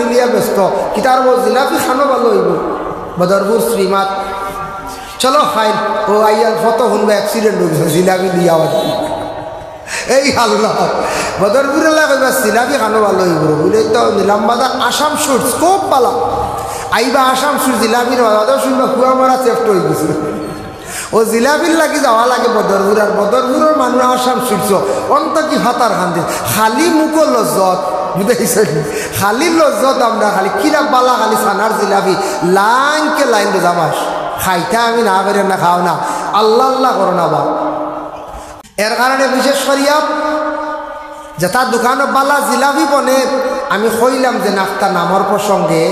গাড়ি লিয়া ব্যস্ত কিতার বউ জিলাপি খানো ভালো হইব বদরপুর শ্রীমাত চলো ফাইন ও আইয়ার কত শুনবো অ্যাক্সিডেন্ট হয়েছে জিলাপি দিয়া এই আল্লাহ বদরপুর এলাকা জিলাপি খানো ভালো হইব বুঝলে তো নিলামবাজার আসাম সুর খুব ভালো আইবা আসাম সুর জিলাপির বাজার শুনবা কুয়া মারা চেষ্টা হয়ে গেছে ও জিলাপির লাগি যাওয়া লাগে বদরপুর আর বদরপুরের মানুষ আসাম শীর্ষ অন্ত কি ফাতার খান্দি খালি মুখ লজ্জত বুঝাইছেন খালি লজ্জত আমরা খালি কিরা বালা খালি সানার জিলাপি লাইনকে লাইন জামাস খাইতে আমি না বেরেন না খাও না আল্লাহ আল্লাহ করো না বা এর কারণে বিশেষ করিয়া যে তার দোকানে বালা জিলাপি বনে আমি কইলাম যে নাস্তা নামর প্রসঙ্গে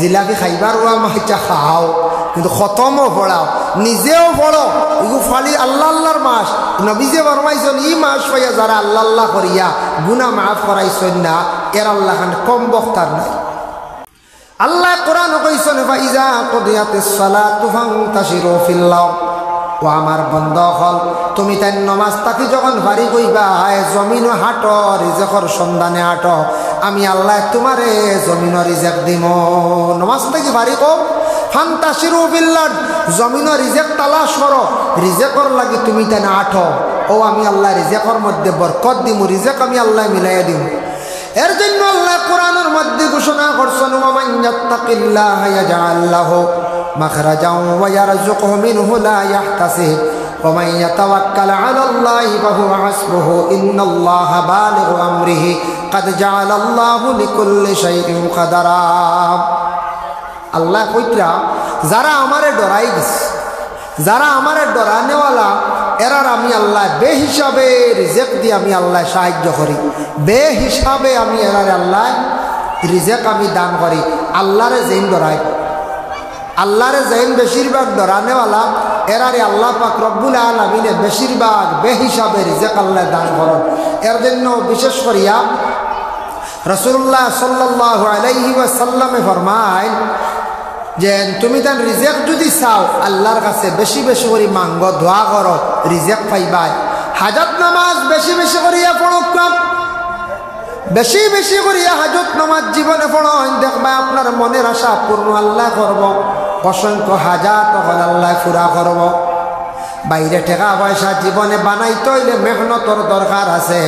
জিলাপি খাইবার ও মাইচা খাও কিন্তু খতমও পড়াও নিজেও পড়ো এগু ফালি আল্লাহ আল্লাহর মাস নবীজে ফরমাইছেন ই মাস পাইয়া যারা আল্লাহ আল্লাহ করিয়া গুনাহ মাফ করাইছেন না এর আল্লাহ খান কম বক্তার নাই আল্লাহ কোরআন কইছেন ফাইজা কুদিয়াতিস সালাতু ফান্তাশিরু ফিল্লাহ ও আমার বন্ধ হল তুমি তাই নমাজ তাকি যখন ভারী কইবা জমিন হাঁটো রিজেকর সন্ধানে হাঁটো আমি আল্লাহ তোমারে জমিন রিজেক দিব নমাজ তাকি ভারী কো ফান্তাশিরু বিল্লাহ জমিন রিজেক তালাশ করো রিজেকর লাগি তুমি তাই আঠো ও আমি আল্লাহ রিজেকর মধ্যে বরকত দিব রিজেক আমি আল্লাহ মিলাইয়া দিব এর জন্য আল্লাহ কোরআনের মধ্যে ঘোষণা করছেন ওয়া মান ইয়াত্তাকিল্লাহা ইয়াজআল লাহু মাখরাজাও ওয়া ইয়ারযুকহু মিনহু লা ইয়াহতাসিব ওয়া মান ইয়াতাওয়াক্কাল আলাল্লাহি ফাহুয়া হাসবুহু ইন্নাল্লাহা বালিগু আমরিহি ক্বাদ জাআলাল্লাহু লিকুল্লি শাইইন কাদারা আল্লাহ কইরা যারা আমারে ডরাই দিস যারা আমারে ডরানেওয়ালা এরার আমি আল্লাহ বেহিসাবে রিজেক দিয়ে আমি আল্লাহ সাহায্য করি বেহিসাবে আমি এরারে আল্লাহ রিজেক আমি দান করি আল্লাহরে যেইন ডরাই আল্লাহরে যেইন বেশিরভাগ ডরানেওয়ালা এরারে আল্লাহ পাক রব্বুল আলামিনে বেশিরভাগ বেহিসাবে রিজেক আল্লাহ দান করেন এর জন্য বিশেষ করিয়া রাসূলুল্লাহ সাল্লাল্লাহু আলাইহি ওয়াসাল্লামে ফরমায় যে তুমি তার রিজেক যদি চাও আল্লাহর কাছে বেশি বেশি করে মাঙ্গ দোয়া করো রিজেক পাইবাই হাজত নামাজ বেশি বেশি করিয়া পড়ো বেশি বেশি করিয়া হাজত নামাজ জীবনে পড়ো দেখবা আপনার মনের আশা পূর্ণ আল্লাহ করব অসংখ্য হাজার তখন আল্লাহ পুরা করব বাইরে টাকা পয়সা জীবনে বানাইতে হইলে মেহনতর দরকার আছে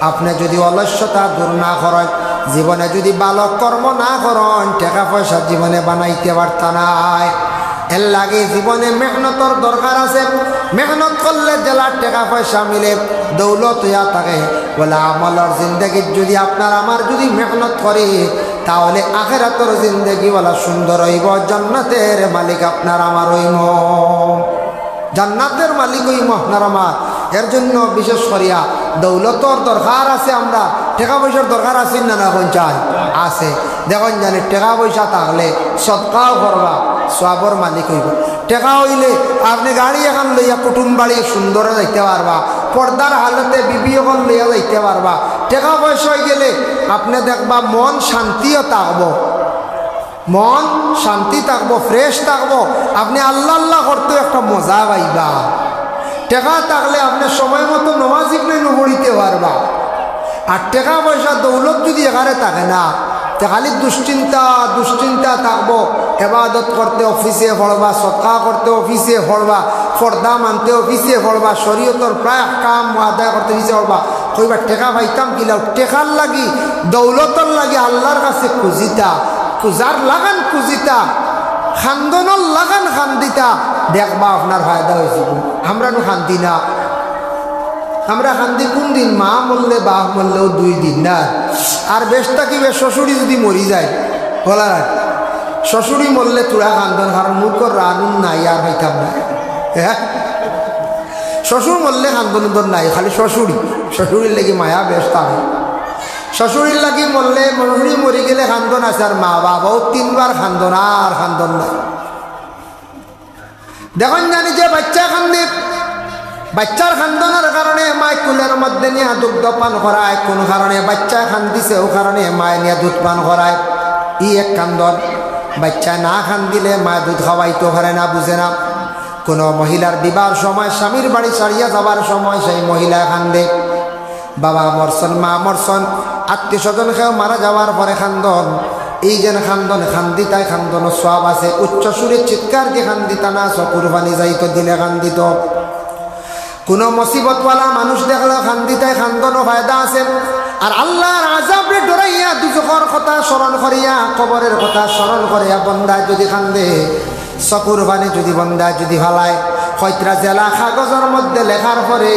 আপনি যদি অলস্যতা দূর না করেন জীবনে যদি ভালো কর্ম না করেন টাকা পয়সা জীবনে বানাইতে পারতা নাই এর লাগে জীবনে মেহনতর দরকার আছে মেহনত করলে জেলার টাকা পয়সা মিলে দৌলত হইয়া থাকে বলে আমলের জিন্দগির যদি আপনার আমার যদি মেহনত করি তাহলে আখিরাতের জিন্দগি বলা সুন্দর হইব জান্নাতের মালিক আপনার আমার হইব জান্নাতের মালিক হইব আপনার আমার এর জন্য বিশেষ করিয়া দৌলতর দরকার আছে আমরা টাকা পয়সার দরকার আছে না না চাই আছে দেখুন জানি টাকা পয়সা থাকলে সৎকাও করবা সবর মালিক হইব টাকা হইলে আপনি গাড়ি এখন লইয়া কুটুম বাড়ি সুন্দরে যাইতে পারবা পর্দার হালতে বিবি এখন লইয়া যাইতে পারবা টাকা পয়সা হয়ে গেলে আপনি দেখবা মন শান্তিও থাকবো মন শান্তি থাকবো ফ্রেশ থাকবো আপনি আল্লাহ আল্লাহ করতেও একটা মজা পাইবা টাকা থাকলে আপনি সময় মতো নমাজ ইবনে পড়িতে পারবা আর টাকা পয়সা দৌলত যদি এখানে থাকে না খালি দুশ্চিন্তা থাকবো এবাদত করতে অফিসে পড়বা সৎকা করতে অফিসে পড়বা পর্দা মানতে অফিসে পড়বা শরীয়তর প্রায় কাম আদায় করতে অফিসে পড়বা কইবা টাকা পাইতাম কিলাও টেকার লাগি দৌলতর লাগি আল্লাহর কাছে খুঁজিতা খুঁজার লাগান খুঁজিতা খান্দনর লাগান খান্দিতা দেখবা আপনার ফায়দা হয়েছে আমরা খান্দি না আমরা খান্দি কোন দিন মা মরলে বাপ মরলেও 2 দিন না আর বেশটা কি বেশ শ্বশুরি যদি মরি যায় বলার শ্বশুরি মরলে তোরা খান্দন কারণ মুখর রানুন নাই আর হইতাম না হ্যাঁ শ্বশুর মরলে খান্দন নাই খালি শ্বশুরির লেগে মায়া বেশটা হয় শ্বশুরির লাগি মরলে শ্বশুরি মরি গেলে খান্দন আছে আর মা বাবাও 3 বার খান্দন আর খান্দন নাই দেখুন জানি যে বাচ্চা খান্দে বাচ্চার খান্দনের কারণে মায় কুলের মধ্যে নিয়ে দুগ্ধ পান করায় কোন কারণে বাচ্চা খান্দিছে ও কারণে মায় নিয়ে দুধ পান করায় এক কান্দন বাচ্চা না খান্দিলে মায় দুধ খাওয়াইতে পারে না বুঝে না কোনো মহিলার বিবাহ সময় স্বামীর বাড়ি ছাড়িয়া যাবার সময় সেই মহিলা খান্দে বাবা মরসন মা মরসন আত্মীয় স্বজন খেয়েও মারা যাওয়ার পরে খান্দন এই যেন খান্দনে খান্দিতায় খান্দন সব আছে, উচ্চ সুরে চিৎকার দিয়ে খান্দিতা না চকুর পানি যাইতো দিলে খান্দিত। কোনো মুসিবতওয়ালা মানুষ দেখলে খান্দিতায় খান্দনও ফায়দা আছে। আর আল্লাহর আযাবরে ডরাইয়া দুজখর কথা স্মরণ করিয়া কবরের কথা স্মরণ করিয়া বন্দা যদি কান্দে, চকুর পানি যদি বন্দা যদি ফালায়, কয়টা জেলা কাগজের মধ্যে লেখার পরে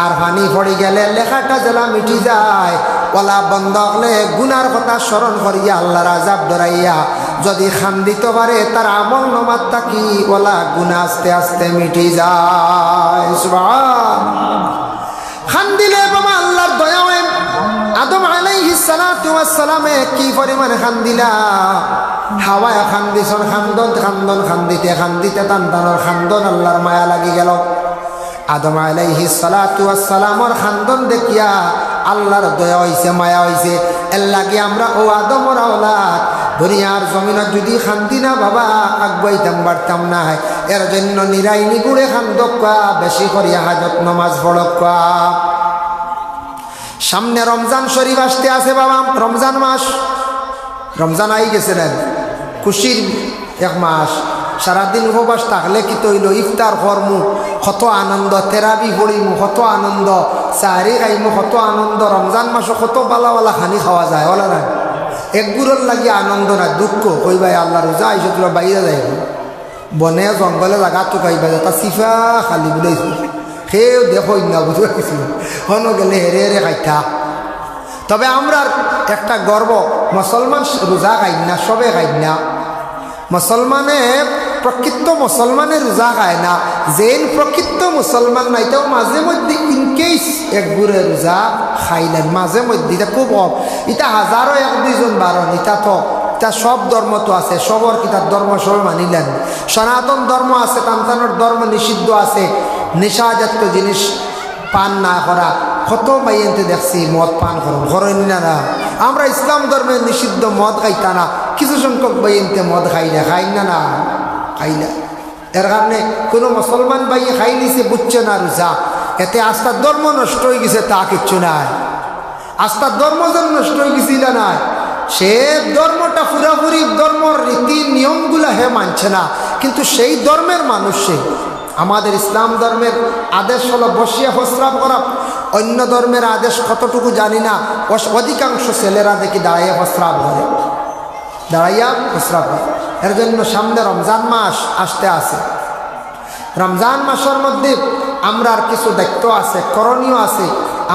আর পানি পড়ে গেলে লেখাটা জেলা মিটি যায়। ওলা বন্ধ হলে গুনার কথা স্মরণ করিয়া আল্লাহর আযাব ডরাইয়া যদি খান্দিতে পারে, তার আমল নামাত থাকি ওলা গুনাহ আস্তে আস্তে মিটি যায়। সুবহানাল্লাহ। খান্দিলে বাবা আল্লাহর দয়া হয়। আদম আলাইহিস সালাতু ওয়াস সালামে কি পরিমাণে খান্দিলা, হাওয়ায় খান্দিছন, খান্দন খান্দন খান্দিতে খান্দিতে টানটানোর খান্দন আল্লাহর মায়া লাগি গেল। আদম আলাইহিস সালাতু ওয়াস সালামর খান্দন দেখিয়া আল্লাহর দয়া হইছে, মায়া হইছে। এর লাগি আমরা ও আদমর আওলাদ দুনিয়ার জমিনে যদি খান্দি না বাবা আগুয়াইতাম পারতাম না। এর জন্য নিরাই নিগুড়ে খান্দকা, বেশি করিয়া হাজত নামাজ পড়কা। সামনে রমজান শরীফ আসতে আছে বাবা, রমজান মাস, রমজান আই গেছে না, খুশির এক মাস। সারাদিন উপবাস থাকলে কি তৈল, ইফতার করমু কত আনন্দ, তেরাবি পড়িমু কত আনন্দ, সাহারি খাইমু কত আনন্দ। রমজান মাসও কত বালা খানি খাওয়া যায়, ওলা না এক গুড়োর লাগি আনন্দ না দুঃখ। কই ভাই আল্লাহ রোজা আইসো তোরা বাইরে যাইব, বনে জঙ্গলে জায়গা তো খাইবা, তা সিফা খালি বুলাইছো সেও দেখো না বুঝতে পারছি, হন গেলে হেরে হেরে খাইতা। তবে আমরা একটা গর্ব, মুসলমান রোজা খাই না, সবে খাই না। মুসলমানে প্রকৃত মুসলমানের রোজা খায় না, যেন প্রকৃত মুসলমান নাই তাও মাঝে মধ্যে ইনকেস এক গুড়ে রোজা খাইলেন মাঝে মধ্যে, এটা খুব কম। এটা হাজারো এক দুইজন বারণ, এটা তো এটা সব ধর্ম তো আছে, সবর কিতার ধর্ম সব মানিলেন। সনাতন ধর্ম আছে, তান্তানোর ধর্ম নিষিদ্ধ আছে, নেশাজাতীয় জিনিস পান না করা। কত মাইয়েতে দেখছি মদ পান করেন না না। আমরা ইসলাম ধর্মের নিষিদ্ধ মদ খাইতা না, কিছু সংখ্যক বাইনতে মদ খাই না না খাই না। এর কারণে কোনো মুসলমান ভাই খাই নিছে বুঝছে না রোজা, এতে আস্থার ধর্ম নষ্ট হয়ে গেছে তা কিচ্ছু নাই। আস্থার ধর্ম যেন নষ্ট হয়ে গেছিল না, সে ধর্মটা পুরাপুরি ধর্মর রীতি নিয়মগুলা হে মানছে না, কিন্তু সেই ধর্মের মানুষ সে। আমাদের ইসলাম ধর্মের আদেশ হলো বসিয়া প্রস্রাব করা, অন্য ধর্মের আদেশ কতটুকু জানি না। অধিকাংশ ছেলেরা দেখি দাঁড়াইয়া প্রস্রাব করে, দাঁড়াইয়া প্রস্রাব করে। এর জন্য সামনে রমজান মাস আসতে আছে। রমজান মাসের মধ্যে আমরা আর কিছু দায়িত্ব আছে, করণীয় আছে।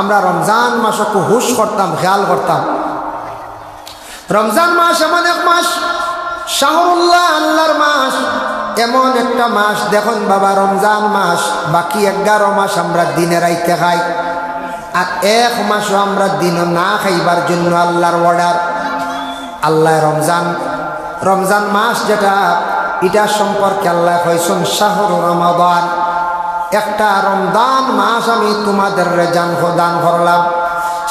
আমরা রমজান মাসকে হুশ করতাম, খেয়াল করতাম। রমজান মাস এমন এক মাস, শাহরুল্লাহ আল্লাহর মাস, এমন একটা মাস। দেখুন বাবা, রমজান মাস বাকি 11 মাস আমরা দিনে রাইতে খাই, আর এক মাসও আমরা দিনও না খাইবার জন্য আল্লাহর অর্ডার। আল্লাহ রমজান মাস যেটা, এটা সম্পর্কে আল্লাহ কইছেন শাহরু রমাদান, একটা রমজান মাস আমি তোমাদের দান করলাম।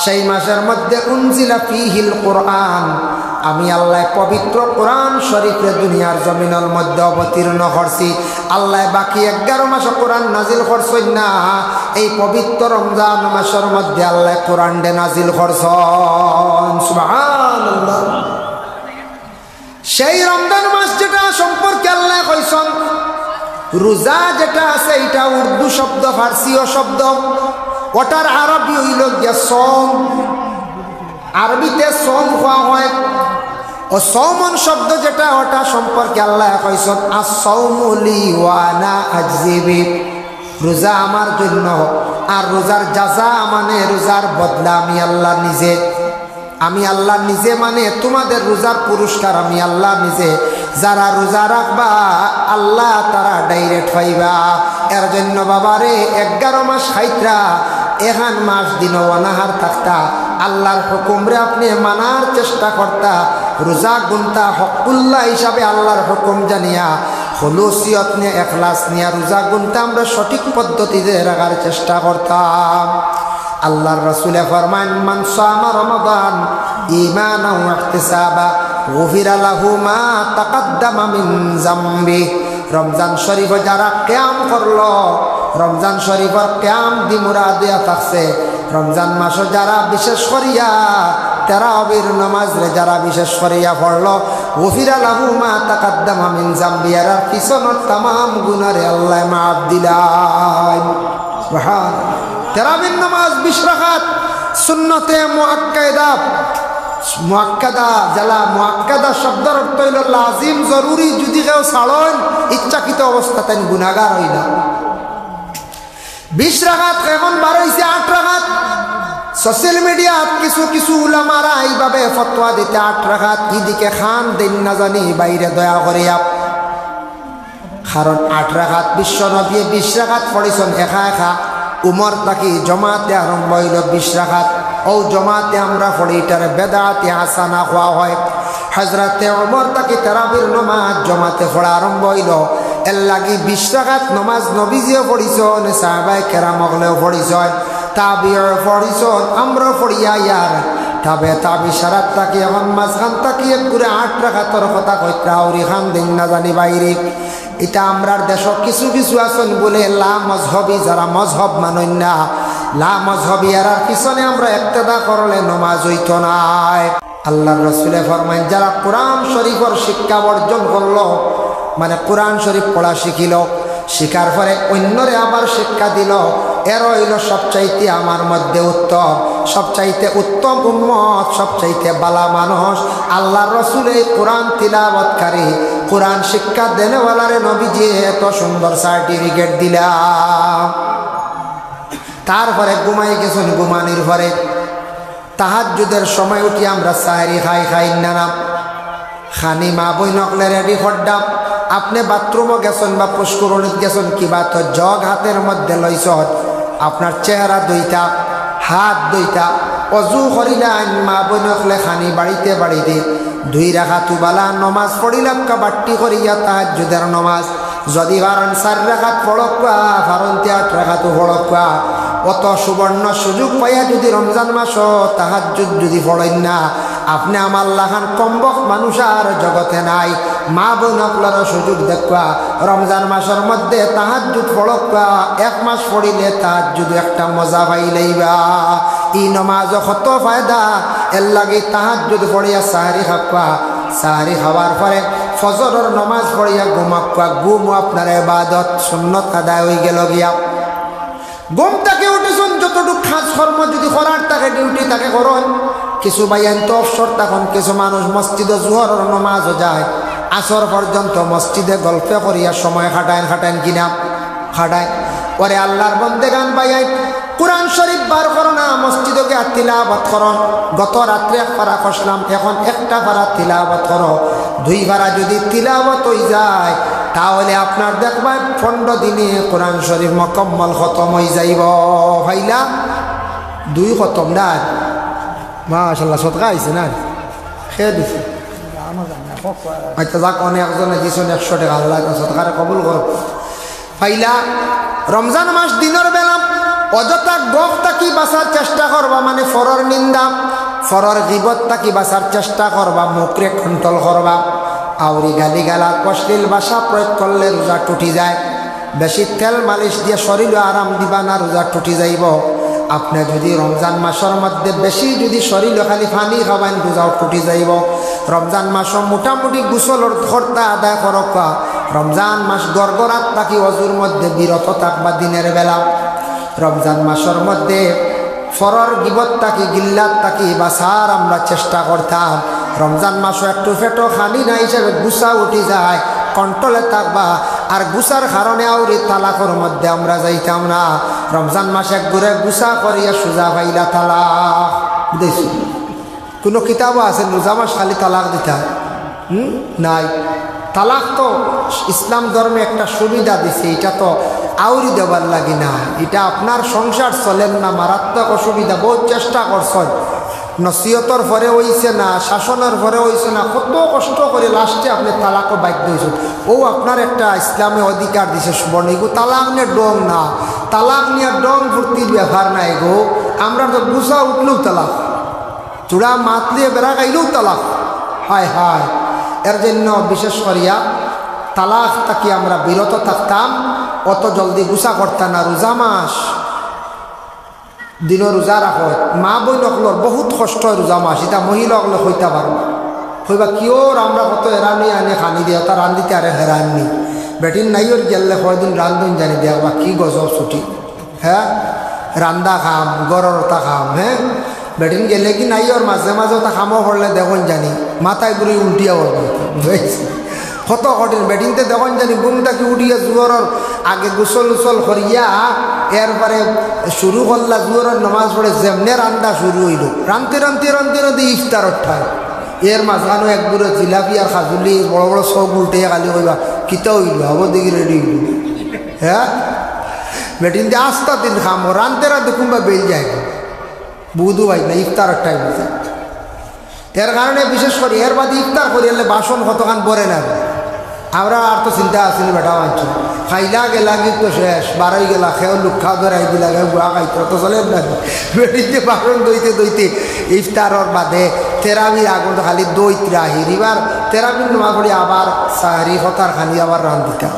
সেই মাসের মধ্যে উনজিলা ফিহিল কোরআন, আমি আল্লাহ পবিত্র কোরআন শরীফে দুনিয়ার জমিনের মধ্যে অবতীর্ণ করছি। আল্লাহ বাকি 11 মাসে কোরআন নাজিল করছেন না, এই পবিত্র রমজান মাসের মধ্যে আল্লাহ কোরআন ডে নাজিল করছেন। সুবহানাল্লাহ। সেই রমজান মাস যেটা সম্পর্কে আল্লাহ কইছেন, রোজা যেটা আছে এটা উর্দু শব্দ, ফার্সিও শব্দ, ওটার আরবি হইল গিয়া সম। আরবিতে সম হওয়া হয়। ও সৌমন শব্দ যেটা, ওটা সম্পর্কে আল্লাহ কইছেন আস-সাওমু লি ওয়া আনা আজজি বি, রোজা আমার জন্য, আর রোজার জাযা মানে রোজার বদলা আমি আল্লাহ নিজে। আমি আল্লাহ নিজে মানে তোমাদের রোজার পুরস্কার আমি আল্লাহ নিজে। যারা রোজা রাখবা আল্লাহ তারা ডাইরেক্ট পাইবা। এর জন্য বাবারে 11 মাস খাইত্রা, এখান মাস দিন অনাহার থাকতা, আল্লাহর হুকুমরে আপনি মানার চেষ্টা করতা, রোজা গুনতা হকুল্লাহ হিসাবে আল্লাহর হুকুম জানিয়া, খুলুসিয়ত নিয়ে এখলাস নিয়ে রোজা গুনতা আমরা সঠিক পদ্ধতিতে রাখার চেষ্টা করতাম। আল্লাহর রাসূলে ফরমান, মান সামা রমাদান ঈমানান ওয়া ইহতিসাবা গুফিরা লাহু মা তাকাদ্দামা মিন যামবি। রমজান শরীফ যারা কিয়াম করলো, রমজান শরীফের কিয়াম দি মুরাদিয়া থাকছে। রমজান মাসে যারা বিশেষ করিয়া তারাবির নামাজ রে যারা বিশেষ করিয়া পড়ল গফিরা লাহু মা তাকাদ্দামা মিন যামবি আর পিছনের তামাম গুনাহরে আল্লাহ মাফ দিলাই। সুবহান। তারাবির নামাজ 20 রাকাত সুন্নতে মুআক্কাদা। মুআক্কাদা জালা মুআক্কাদা শব্দের অর্থ হইল লাজিম জরুরি, যদি কেউ ছাড়েন ইচ্ছাকৃত অবস্থাতে গুনাহগার হইল। 20 রাকাত এখন বার হইছে 8 রাকাত। সোশ্যাল মিডিয়াত কিছু কিছু উলামারা এইভাবে ফতোয়া দিতে 8 রাকাত ইদিকে খান দেন না জানি বাইরে দয়া করিয়া, কারণ 8 রাকাত বিশ্ব নবী 20 রাকাত পড়িছেন একা একা। উমর তাকি জমাতে আরম্ভ হইল 20 রাকাত। ও জমাতে আমরা পড়ি এটারে বেদাতে হাসানা হওয়া হয়। হযরতে উমর তাকি তারাবির নামাজ জমাতে পড়া আরম্ভ হইল। এর লাগি 20 রাকাত নামাজ নবীজিও পড়িছেন, সাহাবায়ে কেরাম হলেও পড়িছেন, তাবিও পড়িছেন, আমরা পড়িয়া ইয়ার তাবে সারাত তাকি এখন মাঝখান তাকি পুরো 8 রাকাতের কথা কইতা আউরি খান দিন না জানি বাইরে। এটা আমরার দেশ কিছু কিছু আছেন বলে লা মজহবি, যারা মজহব মানেন না, লা মজহবি এর পিছনে আমরা ইক্তেদা করলে নামাজ হইতো নাই। আল্লাহর রাসূলে ফরমায় যারা কোরআন শরীফের শিক্ষা অর্জন করলো, মানে কোরআন শরীফ পড়া শিখিল, শিখার পরে অন্যরে আবার শিক্ষা দিল, এর হইল সবচাইতে আমার মধ্যে উত্তম, সবচাইতে উত্তম উম্মত, সবচাইতে বালা মানুষ আল্লাহর রাসূল। এই কোরআন তিলাওয়াতকারী, কোরআন শিক্ষা দেনেওয়ালারে নবীজি এত সুন্দর সার্টিফিকেট দিলাম। তারপরে ঘুমাই গেছেন, ঘুমানির পরে তাহাজ্জুদের সময় উঠি আমরা সাহরি খাই না খানি মা বই নকলে রেডি করডাম। আপনি বাথরুমও গেছেন বা পুষ্করণীত গেছেন, কিবা তো জগ হাতের মধ্যে লইছেন, আপনার চেহারা দুইটা, হাত দুইটা, অজু করিলেন, মা বই নকলে খানি বাড়িতে বাড়িতে 2 রাকাত বালা নমাজ পড়িলাম বাট্টি করিয়া তাহাজ্জুদের নমাজ। যদি পারেন 4 রাকাত পড়কা, পারেন 8 রাকাত পড়কা। অত সুবর্ণ সুযোগ পাইয়া যদি রমজান মাস তাহাজ্জুদ যদি পড়েন না, আপনি আমার লাখান কমবক মানুষ আর জগতে নাই। মা বোন আপনারও সুযোগ দেখবা, রমজান মাসের মধ্যে তাহাজ্জুদ পড়কা, 1 মাস পড়িলে তাহাজ্জুদ একটা মজা পাইলেইবা। ই নমাজ কত ফায়দা, এর লাগে তাহাজ্জুদ পড়িয়া সাহারি খাবা, সাহারি খাওয়ার পরে ফজরের নমাজ পড়িয়া ঘুমাক্কা। ঘুম আপনার ইবাদত সুন্নত আদায় হয়ে গেল গিয়া। ঘুম থেকে উঠেছেন, যতটুকু খাস কর্ম যদি করার তাকে ডিউটি তাকে করুন। কিছু বাইন তো অবসর, তখন কিছু মানুষ মসজিদে জোহরের নমাজও যায়, আসর পর্যন্ত মসজিদে গল্প করিয়া সময় খাটাইন কিনা খাটায়। পরে আল্লাহর বন্দেগান বাইয়াই কোরআন শরীফ বার করো না, মসজিদে গিয়ে তিলাওয়াত করো। গত রাত্রে 1 পারা কষলাম, এখন 1টা পারা তিলাওয়াত করো। 2 পারা যদি তিলাওয়াত হয়ে যায়, তাহলে আপনার দেখবেন 15 দিনে কোরআন শরীফ মুকম্মল খতম হয়ে যাইব। ভাইলা 2 খতম না, মাশাআল্লাহ সদকা আইছে না, খেয়ে দিছে। আচ্ছা যাক, অনেকজনে দিছেন 100 টাকা, আল্লাহ সদকারে কবুল করো। ভাইলা রমজান মাস দিনের বেলা অযথা গফ তাকি বাঁচার চেষ্টা করবা, মানে ফরর নিন্দা, ফরর গিবত তাকি বাঁচার চেষ্টা করবা, মুখরে কন্ট্রোল করবা। আউরি গালি গালা অশ্লীল ভাষা প্রয়োগ করলে রোজা টুটি যায়। বেশি তেল মালিশ দিয়ে শরীর আরাম দিবা না, রোজা টুটি যাইব। আপনি যদি রমজান মাসের মধ্যে বেশি যদি শরীর খালি পানি খাবেন, রোজাও টুটি যাইব। রমজান মাস মোটামুটি গোসলের খরচা আদায় করবা। রমজান মাস গড়গড়াত থাকি অজুর মধ্যে বিরত থাকবা দিনের বেলা। রমজান মাসের মধ্যে ফরর গিবত থাকি গিল্লাত থাকি বাঁচার আমরা চেষ্টা করতাম। রমজান মাসও একটু ফেটো খালি না হিসেবে গুসা উঠি যায়, কন্ট্রোলে থাকবা। আর গুসার কারণে আউরি তালাকর মধ্যে আমরা যাইতাম না। রমজান মাসে ঘুরে গুসা করিয়া সুজা পাইলা তালাক বুঝেছি। কোনো কিতাবও আছে রোজা মাস খালি তালাক দিতা নাই। তালাক তো ইসলাম ধর্মে একটা সুবিধা দিছে, এটা তো আউরি দেবার লাগি না। এটা আপনার সংসার চলেন না, মারাত্মক অসুবিধা। বহুত চেষ্টা করছেন, নসিহতর পরে হইছে না, শাসনের পরে হইছে না, কত কষ্ট করে লাস্টে আপনি তালাকও বাধ্য হয়েছেন। ও আপনার একটা ইসলামে অধিকার দিছে সুবর্ণ। এগো তালাক নিয়ে ডং না, তালাক নিয়ে ডং ভর্তির ব্যাপার না। এগো আমরা তো গুসা উঠলেও তালাক, চূড়া মাতলিয়ে বেড়া গাইলেও তালাক। হায় হায়, এর জন্য বিশেষ করিয়া তালাক তাকে আমরা বিরত থাকতাম, অত জলদি গুসা করতাম না। রোজা মাস দিন রোজা রাখো মা বই নকলর বহুত কষ্ট রোজা মাস এটা মহিলা হলে হইতে পারবো হইবা কিও আমরা কত এরানি আনে খানি দিয়ে তা রান্ধিতে আরে হেরাননি বেটিন নাই ওর গেলে কয়দিন রান্ধন জানি দেয়া বা কি গজব ছুটি হ্যাঁ রান্দা খাম গররতা খাম হ্যাঁ বেটিন গেলে কি নাই ওর মাঝে মাঝে তা খামো পড়লে দেখুন জানি মাথায় ঘুরে উল্টিয়া পড়বে বুঝেছি কত কঠিন বেটিনতে দেখুন জানি ঘুমটা কি উঠিয়া জুয়রের আগে গোসল উসল করিয়া এরপরে শুরু করলা জুয়রের নমাজ পড়ে যেমনে রান্দা শুরু হইল রানতে রানতে রানতে রানতে ইফতার ওঠায় এর মাঝখানো এক দূরে জিলাপি আর খাজুলি বড় বড় সব উল্টে খালি কইবা কিতা হইল হব দেখি রেডি হইল হ্যাঁ বেটিন দিয়ে আস্তা দিন খামো রানতে রানতে কুম্বা বেল যায় বুধু ভাই না ইফতারের টাইম এর কারণে বিশেষ করে এর বাদে ইফতার করি এলে বাসন কতখান পরে না আমরা আর তো চিন্তা আসিনি বেটা মানছি খাইলা গেলা কিন্তু শেষ বারোই গেলা খেয়েও লুক্ষা ধরাই দিলা গুয়া খাইতে তো চলে না বেটিতে বাসন দইতে দইতে ইফতারর বাদে তেরাবির আগুন খালি দইতে আহির এবার তেরাবির নমাজ পড়ি আবার সাহারি হতার খানি আবার রান্ধিতা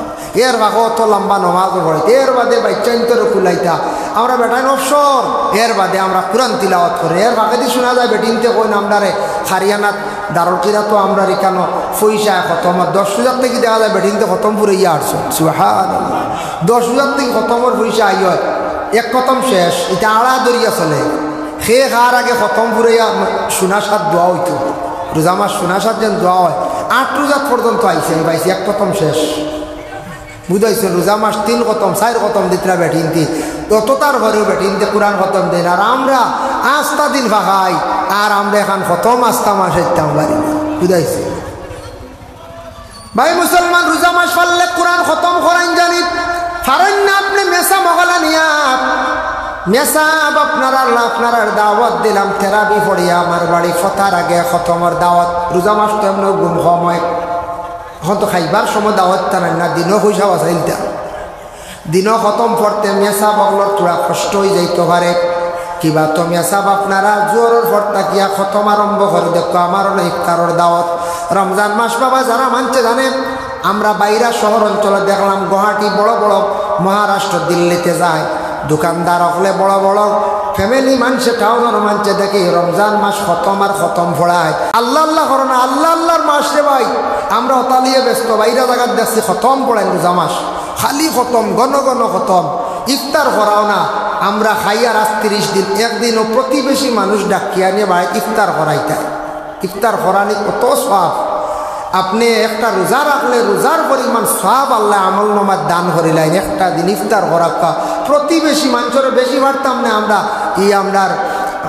এর বাঘ অত লম্বা নমাজও পড়াইতে এর বাদে বাচ্চান্তর কুলাইতা আমরা বেটাই অবসর এর বাদে আমরা কোরআন তিলাওয়াত করে এর বাঘে দিয়ে শোনা যায় বেটিনতে কই আমরারে হারিয়ানাত দারুকিরা তো আমরা এখানো পয়সায় খতম 10,000 থেকে দেখা যায় বেটিনতে খতম পুরে ইয়ে আসছো সুবহানাল্লাহ 10,000 থেকে খতমর পয়সা আই হয় এক খতম শেষ এটা আড়া দরিয়া চলে সে খার আগে খতম পুরে সোনা সাত দোয়া হইতো রোজা মাস সোনা সাত যেন দোয়া হয় 8 রোজা পর্যন্ত আইসে আমি পাইছি এক খতম শেষ বুঝাইছে রোজা মাস 3 খতম 4 খতম দিতরা বেটিনতি তত তার ঘরেও বেটিনতে কোরআন খতম দেন আর আমরা আস্তা দিন ভাগাই আর আমরা এখন খতম আস্তা মাস ইতাম বাড়ি বুঝাইছে ভাই মুসলমান রোজা মাস পারলে কোরআন খতম করেন জানি পারেন না আপনি মেসা মগলা নিয়া মেসাব আপনারা দাওয়াত দিলাম থেরাপি পড়িয়া আমার বাড়ি ফতার আগে খতমর দাওয়াত রোজা মাস তো এমন গুম সময় এখন তো খাইবার সময় দাওয়াত টানেন না দিনও পয়সা বাঁচাইলতা দিনও খতম পড়তে মেসা বগলর তোরা কষ্ট হয়ে যাইতে পারে কিবা তো মেসাব আপনারা জোরের পড়তা কিয়া খতম আরম্ভ করে দেখো আমারও না ইফতারের দাওয়াত রমজান মাস বাবা যারা মানছে জানে আমরা বাইরা শহর অঞ্চলে দেখলাম গুয়াহাটি বড় বড় মহারাষ্ট্র দিল্লিতে যায় দোকানদার হলে বড় বড় ফ্যামিলি মানছে টাউনের মানছে দেখি রমজান মাস খতম আর খতম পড়ায় আল্লাহ আল্লাহ করো না আল্লাহ আল্লাহর মাস রে ভাই আমরা অতালিয়ে ব্যস্ত বাইরা জায়গার দেখছি খতম পড়াই রোজা মাস খালি খতম ঘন ঘন খতম ইফতার করাও না আমরা খাইয়ার 30 দিন একদিনও প্রতিবেশী মানুষ ডাকিয়া নিয়ে বাড়ি ইফতার করাইতায় ইফতার করানি কত সওয়াব আপনি একটা রোজা রাখলে রোজার পরিমাণ সওয়াব আল্লাহ আমল নামায় দান করিলেন একটা দিন ইফতার করা প্রতিবেশী মানুষের বেশি পারতাম না আমরা আমরার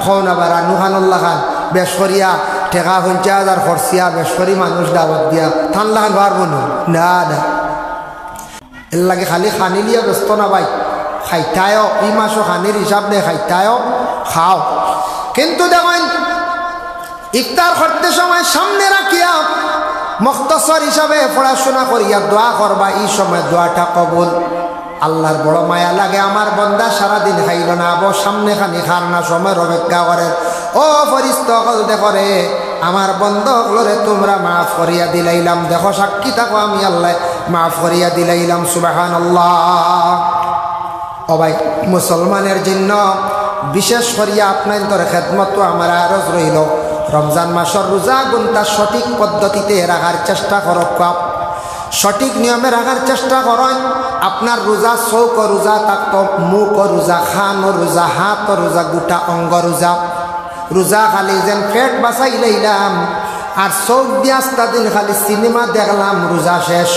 হন আবার নুহানুল্লাহ খান বেসরিয়া ঠেকা 50,000 খরচিয়া বেসরি মানুষ দাওয়াত দিয়া ঠান্ডা খান পারবো না না এর লাগে খালি খানি লিয়া ব্যস্ত না ভাই খাইতায়ও এই মাসও খানির হিসাব নেই খাইতায়ও খাও কিন্তু দেখেন ইফতার করতে সময় সামনে রাখিয়া মুখতাসর হিসাবে পড়াশোনা করিয়া দোয়া করবা এই সময় দোয়াটা কবুল আল্লাহর বড় মায়া লাগে আমার বন্দা সারাদিন খাইল না আবো সামনে খানি খার না সময়ের অপেক্ষা করে ও ফরিস্তা দেখরে আমার বন্ধকলরে তোমরা মাফ করিয়া দিলাইলাম দেখো সাক্ষী থাকো আমি আল্লাহ মাফ করিয়া দিলাইলাম সুবহানাল্লাহ ও ভাই মুসলমানের জন্য বিশেষ করিয়া আপনার তোর খেদমত আমার আরজ রইল রমজান মাসের রোজা গুনটা সঠিক পদ্ধতিতে রাখার চেষ্টা করক সঠিক নিয়মে রাখার চেষ্টা করেন আপনার রোজা চৌক রোজা থাকত মুখ রোজা খান রোজা হাত রোজা গোটা অঙ্গ রোজা রোজা খালি যেন পেট বাঁচাই লইলাম আর চৌক দিয়ে আস্তা দিন খালি সিনেমা দেখলাম রোজা শেষ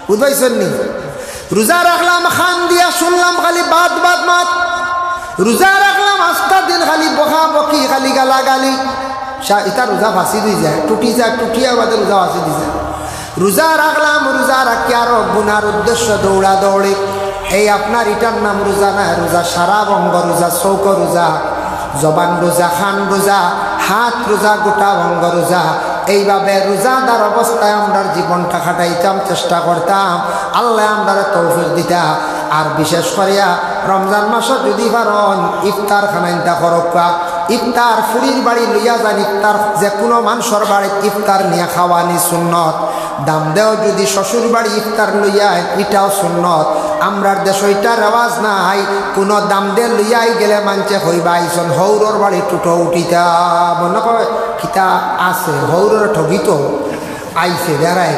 বুঝাইছেন নি রোজা রাখলাম খান দিয়া শুনলাম খালি বাদ বাদ মাত রোজা রাখলাম আস্তা দিন খালি বকা বকি খালি গালাগালি এটা রোজা ফাঁসি দিয়ে যায় টুটি যায় টুটিয়া বাদে রোজা ফাঁসি দিয়ে যায় রোজা রাখলাম রোজা রাখি আরো গুনার উদ্দেশ্য দৌড়া দৌড়ি এই আপনার এটার নাম রোজা না রোজা সারা অঙ্গ রোজা চৌক রোজা জবান রোজা খান রোজা হাত রোজা গোটা অঙ্গ রোজা এইভাবে রোজাদার অবস্থায় আমরা জীবনটা কাটাইতাম চেষ্টা করতাম আল্লাহ আমরা তৌফিক দিতা আর বিশেষ করিয়া রমজান মাসে যদি পারেন ইফতার খানাইতা করকা ইফতার ফুরির বাড়ি লইয়া যান ইফতার যে কোনো মানুষের বাড়ি ইফতার নিয়ে খাওয়ানি সুন্নত দাম দেও যদি শ্বশুর বাড়ি ইফতার লইয়া এটাও সুন্নত আমরার দেশ ওইটা রেওয়াজ নাই কোনো দাম দে লইয়াই গেলে মানছে হইবা আইসন হৌরর বাড়ি টুটো উঠিতা মনে কয় কিতা আছে হৌরর ঠগিত আইসে বেড়াই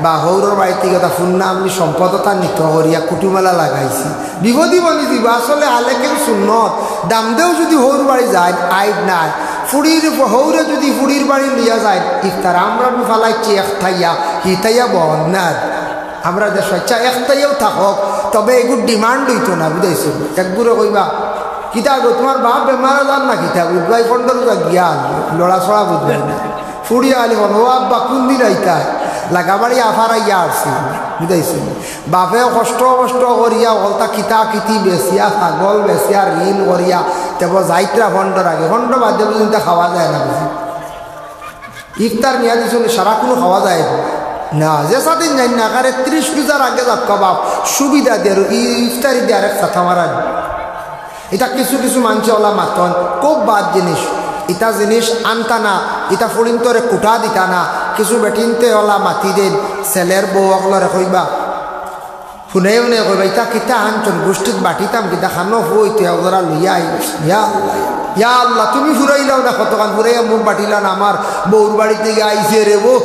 বা হৌরর বাড়ি থেকে তা ফুন্না আমি সম্পদতা নিত করিয়া কুটুমেলা লাগাইছি বিপদী বনি দিব আসলে আলেকের সুন্নত দাম দেও যদি হৌর বাড়ি যায় আইব নাই ফুড়ির হৌরে যদি ফুড়ির বাড়ি লিয়া যায় ইফতার আমরা ফালাইছি একথাইয়া হিতাইয়া বহন না আমরা যে স্বেচ্ছা একটাইও থাকক তবে এগুলো ডিমান্ড হইতো না বুঝাইছো একগুলো কইবা কিতা গো তোমার বাপ বেমারা যান না কিতা বুঝবাই ফন্ডর জ্ঞান লড়া ছড়া বুঝবে না ফুড়িয়া আলি হন ও আব্বা কোন দিন আইতা লাগাবাড়ি আফার আইয়া আসছি বুঝাইছো বাপেও কষ্ট কষ্ট করিয়া হলতা কিতা কিতি বেচিয়া ছাগল বেচিয়া ঋণ করিয়া তেব যাইত্রা ফন্ডর আগে ফন্ড বাদে পর্যন্ত খাওয়া যায় না বুঝি ইফতার নিয়া দিছ সারা কোনো খাওয়া যায় না যে সাদিন যাই না কারে 30 পূজার আগে যাক বাপ সুবিধা দিয়ে ইফতারি দিয়ে আরেক কথা মারা এটা কিছু কিছু মানুষে ওলা মাতন খুব বাদ জিনিস ইটা জিনিস আনতা না ইটা ফুরিন্তরে কুটা দিতা না কিছু বেটিনতে ওলা মাতি দেন ছেলের বউ অকলরে কইবা শুনে শুনে কইবা ইটা কিতা আনছন গোষ্ঠীত বাটিতাম কিতা খানো হইতে ওরা লইয়া আই ইয়া আল্লাহ তুমি ফুরাইলাও না কতক্ষণ ফুরাইয়া মুখ বাটিলা না আমার বউর বাড়ি থেকে আইসে রে বউ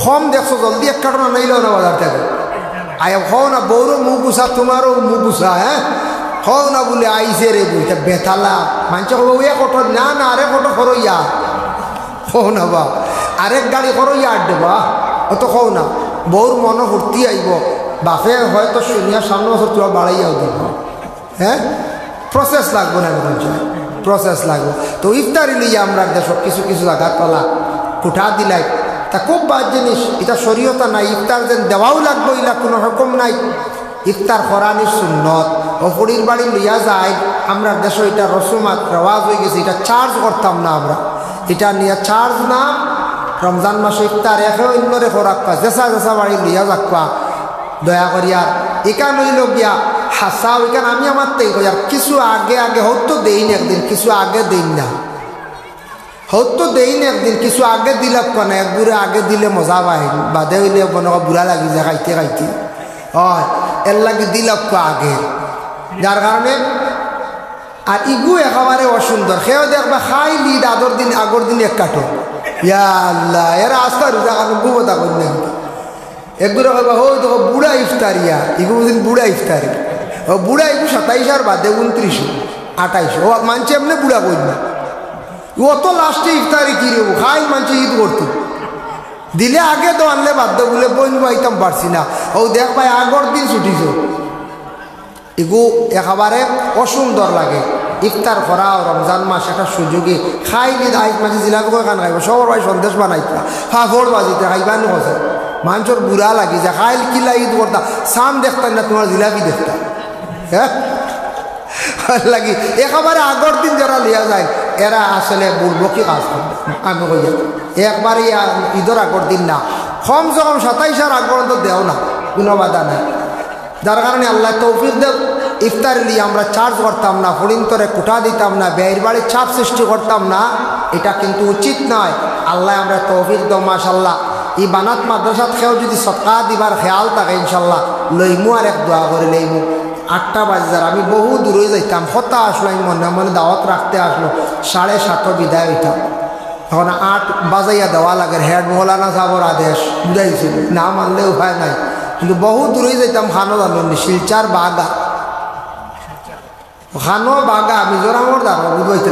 কম দেখছো জলদি এক কাটনা নাইলেও না বাজার থেকে আয় হও না বউরও মুখ গুছা তোমারও মুখ গুছা হ্যাঁ হও না বলে আইসে রে বইটা বেতালা মানছে হবো ইয়া কটো না না আরেক কটো করো ইয়া হও না বা আরেক গাড়ি করো ইয়া আড্ডে বা অত হও না বউর মনে ফুর্তি আইব বাপে হয়তো শুনিয়া সামনে বছর তোমার বাড়াইয়াও দিব হ্যাঁ প্রসেস লাগবো না প্রসেস লাগবো তো ইফতারি লিয়ে আমরা দেশ কিছু কিছু জায়গা তলা কুঠা দিলাই তা খুব বাদ জিনিস এটা শরীয়তা নাই ইফতার যেন দেওয়াও লাগবো ইলা কোনো রকম নাই ইফতার করানির সুন্নত অপরির বাড়ি লইয়া যায় আমরা দেশে এটা রসুমাত রেওয়াজ হয়ে গেছে এটা চার্জ করতাম না আমরা এটা নিয়ে চার্জ না রমজান মাসে ইফতার একে অন্যরে খোরাক্কা জেসা জেসা বাড়ি লইয়া যাক্কা দয়া করিয়া এখান হইল গিয়া হাসা ওইখান আমি আমার তাই কই আর কিছু আগে আগে হয়তো দেই না একদিন কিছু আগে দেই না হয়তো দেই না একদিন কিছু আগে দিলে কেন এক বুড়ে আগে দিলে মজা পাই বাদে হইলে মনে বুড়া লাগি যায় খাইতে খাইতে হয় এর লাগে দিল আগে যার কারণে আর ইগু একেবারে অসুন্দর সেও দেখবে খাই লিড আগর দিন এক কাটো ইয়া আল্লাহ এরা আস্তা রোজা কারণ গুবতা করি না একগুলো কবা হো তো বুড়া ইফতারিয়া ইগু দিন বুড়া ইফতারি ও বুড়া ইগু 27 আর বাদে 29 28 ও মানছে এমনি বুড়া করি না অত লাস্টে ইফতারি কি রেবো খাই মানছে ঈদ করতো দিলে আগে তো আনলে বাধ্য বলে বইন আইতাম পারছি না ও দেখ ভাই আগর দিন ছুটিছ এগু একেবারে অসুন্দর লাগে ইফতার করা রমজান মাস একটা সুযোগে খাইলি আইত মাঝে জিলাপি করে খান খাইব সবার ভাই সন্দেশ বানাইতা ফাফড় বাজিতে খাইবান কথা মানুষের বুড়া লাগি যে খাইল কিলা ঈদ করতা সাম দেখতাম না তোমার জিলাপি দেখতা হ্যাঁ লাগি একেবারে আগর দিন যারা লিয়া যায় এরা আসলে বলবো কি কাজ করবে আমি কই একবারে ঈদের আগর দিন না কমসে কম 27 আর আগ পর্যন্ত দেও না কোনো বাধা নাই যার কারণে আল্লাহ তৌফিক দেব ইফতার নিয়ে আমরা চার্জ করতাম না ফরিন্তরে কুটা দিতাম না ব্যয়ের বাড়ির চাপ সৃষ্টি করতাম না এটা কিন্তু উচিত নয় আল্লাহ আমরা তৌফিক দেব মাশাল্লাহ এই বানাত মাদ্রাসাত খেয়েও যদি সৎকা দিবার খেয়াল থাকে ইনশাল্লাহ লইমু আর এক দোয়া করে লইমু 8টা বাজার আমি বহু দূরে যাইতাম হতা আসলো আমি মনে মনে দাওয়াত রাখতে আসলো 7:30 বিদায় হইতাম তখন 8 বাজাইয়া দেওয়া লাগে হেড মৌলানা সাহর আদেশ বুঝাইছিল না মানলে উপায় নাই কিন্তু বহু দূরে যাইতাম খানো জানি শিলচার বাগা খানো বাগা মিজোরামর দাঁড়ো বুঝাইতে